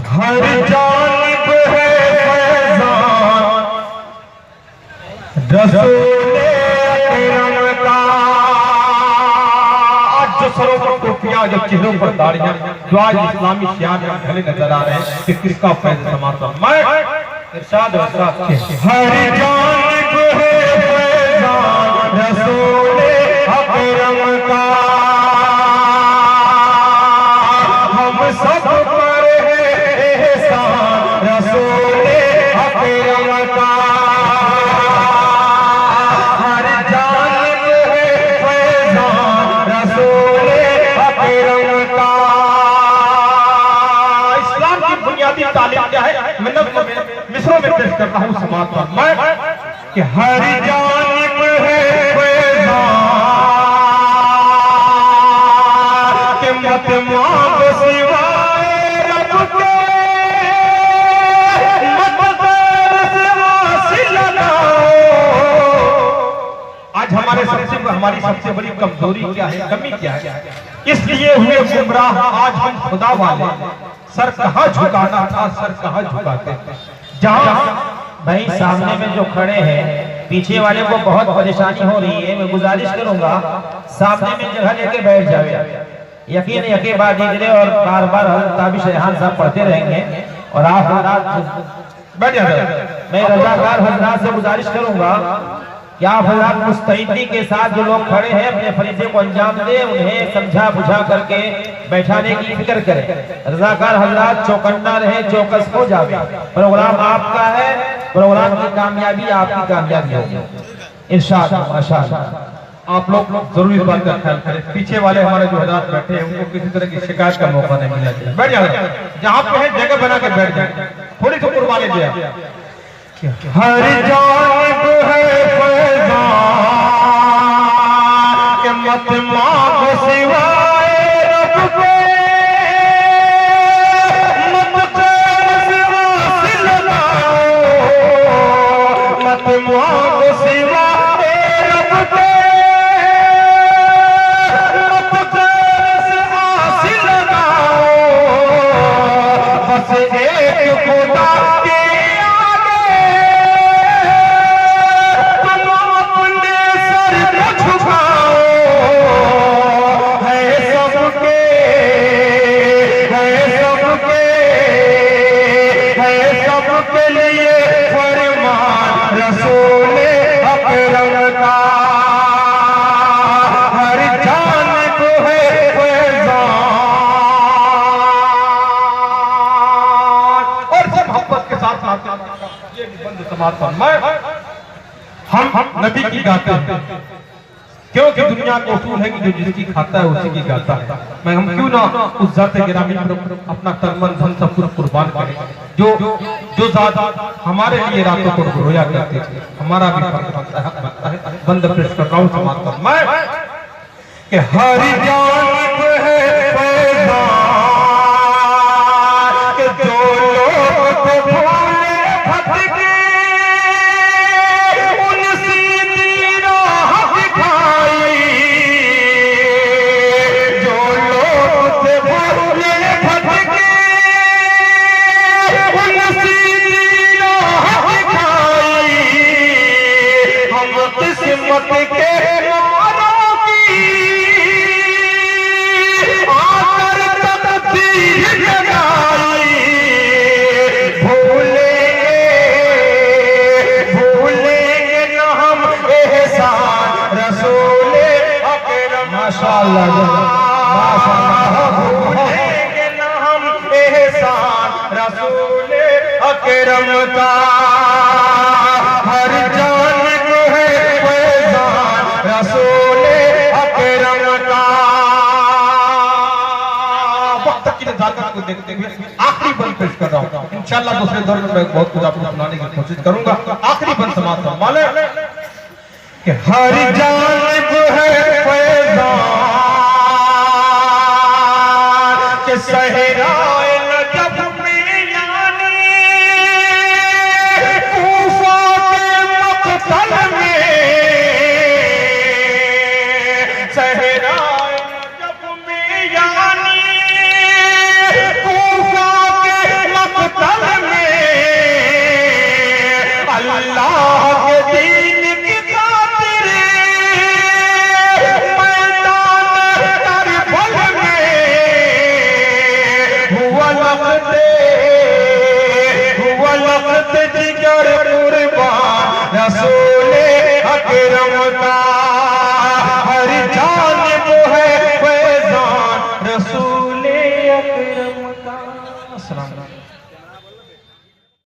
हर जानिब है फैज़ान रसूले अकरम का। आज जो सरों पर टोपियां, जो चेहरों पर दाढ़ियां, जो आज इस्लामी शियार में ढले नजर आ रहे हैं कि किसका फैज़ समाता। मैं इरशाद हर जानिब है फैज़ान रसूले अकरम का। हम सब पर है एहसान रसूले अकरम का। हर जानिब है फैज़ान रसूले अकरम का। इस्लाम की बुनियादी तालीम क्या है? मैं मिसरों में पेश करता हूँ समाज पर मैं कि हर जानिब है फैज़ान के मत मांग सिवाय रब के, मत हासिल लगाओ। आज हमारी सबसे बड़ी कमजोरी क्या है, कमी क्या है? इसलिए हुए गुमराह आज हम खुदा वाले। सर कहाँ झुकाना था, सर कहाँ झुकाते? जहाँ भाई सामने में जो खड़े हैं, पीछे वाले को बहुत परेशानी हो रही है। मैं गुजारिश करूंगा सामने में जगह लेके बैठ जावे। यकीन यके बाद दीजिए और बार बार ताबिश रेहान साहब पढ़ते रहेंगे और आप हजरात बैठ जाए। मैं रजाकार हजरात से गुजारिश करूंगा कि आप हजरात मुस्तैदी के साथ जो लोग खड़े हैं अपने फरीजे को अंजाम दे, उन्हें समझा बुझा करके बैठाने की फिक्र करें। रजाकार हजरात चौकन्ना रहे, चौकस हो जावे। प्रोग्राम आपका है, प्रोग्राम की कामयाबी आपकी कामयाबी होगी इंशाअल्लाह माशाअल्लाह। आप लोग जरूर इस बात का ख्याल करें, पीछे वाले हमारे जो हजरात बैठे हैं उनको किसी तरह की शिकायत का मौका नहीं मिलना चाहिए। बैठ जाए, जहाँ पे है जगह बना के बैठ जाए, थोड़ी सी कुर्बानी दिया। हर जानिब है फैज़ान के मत मांग सिवाय रब के, मत हासिल लगाओ। मत मांग सिवाय रब के, मत हासिल लगाओ। बस एक खुदा के हम नबी की गाते हैं क्योंकि दुनिया को उसूल है कि जो जिसकी खाता है उसी की गाता है। मैं हम क्यों ना उस जाते गिरामी पर अपना तन मन धन सब कुछ कुर्बान करें जो जात हमारे लिए रातों को रोया करते थे। हमारा भी फर्ज बनता है। बंद पेश कर रहा हूँ समाज पर मैं कि हर जानिब है फैज़ान के जो लोग तो भूले भटके अकरम का। हर जानिब है फैज़ान रसूले अकरम का। वक्त की नज़ाकत को देखते हुए आखिरी बंद पेश कर रहा हूँ। इंशाअल्लाह दूसरे दौर में मैं बहुत कुछ आपको सुनाने की कोशिश करूंगा। आखिरी बंद समाप्त माले कि हर जानिब है फैज़ान के सहराए नजब में यानी कूफा के मक़तल में, सहराए नजब में यानी कूफा के रसूल अकरम का